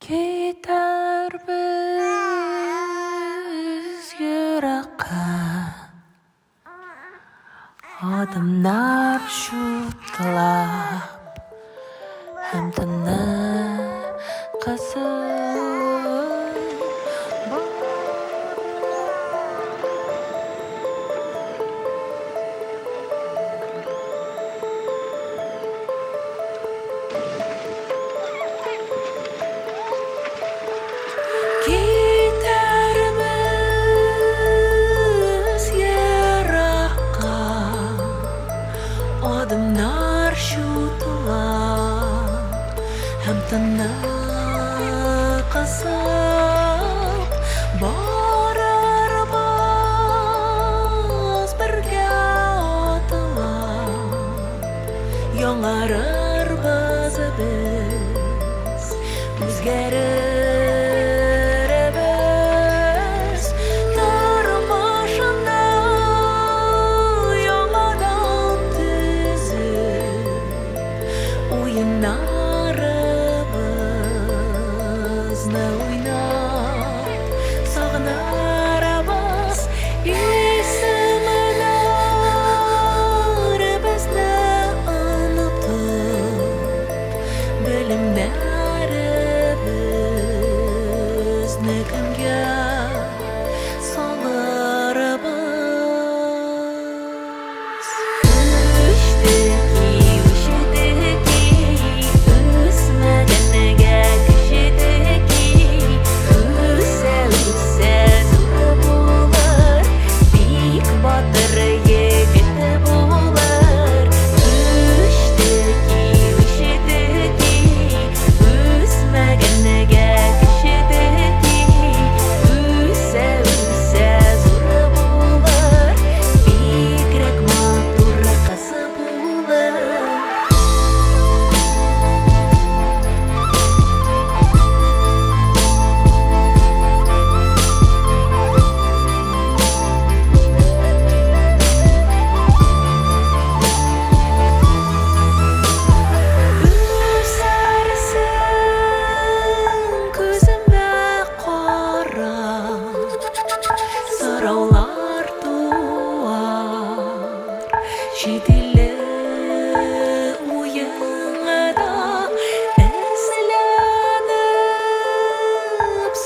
Gitar biz yiroqqa, odamlar shu tilab ham tiniqasiz. Gitarimiz yiroqqa, odamlar shu tilab ham tiniqasiz. Borarmiz birga otilab, yonarmiz biz, o'zgaramiz turmushni yangidan tuzib, o'yinlarimizni o'ynab sog'inarmiz. Ismlarimizni unutib, bilimlarimizni kimga solarmiz? Ushdiki, o'smaganga kishdiki, o'sa zo'r bo'lar, bek botir yigit bo'lar. Ushdiki, o'smaganga kishdiki, o'sa zo'r bo'lar, bekrak motor qasi bo'lar. Ko'zimda qora so'rovlar tuvar, shidili o'yinida izlanib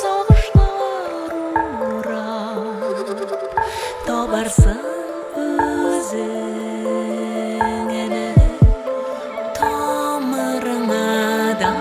sog'ishlar urar. Tobarsan o'zingni tomiringdan,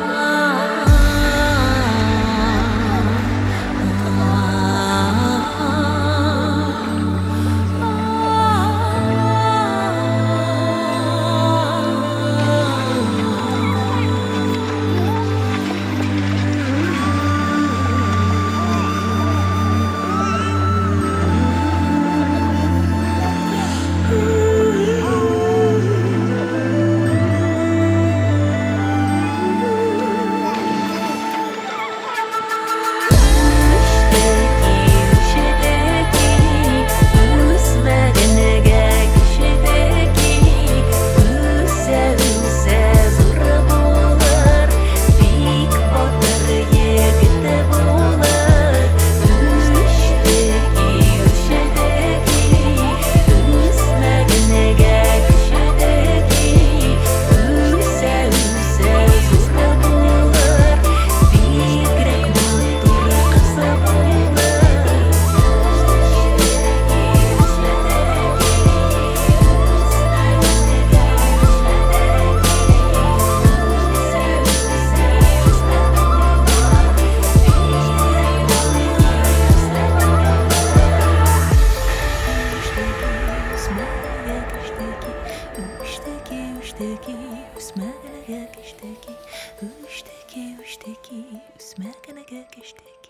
ushdiki, o'smaganga kishdiki.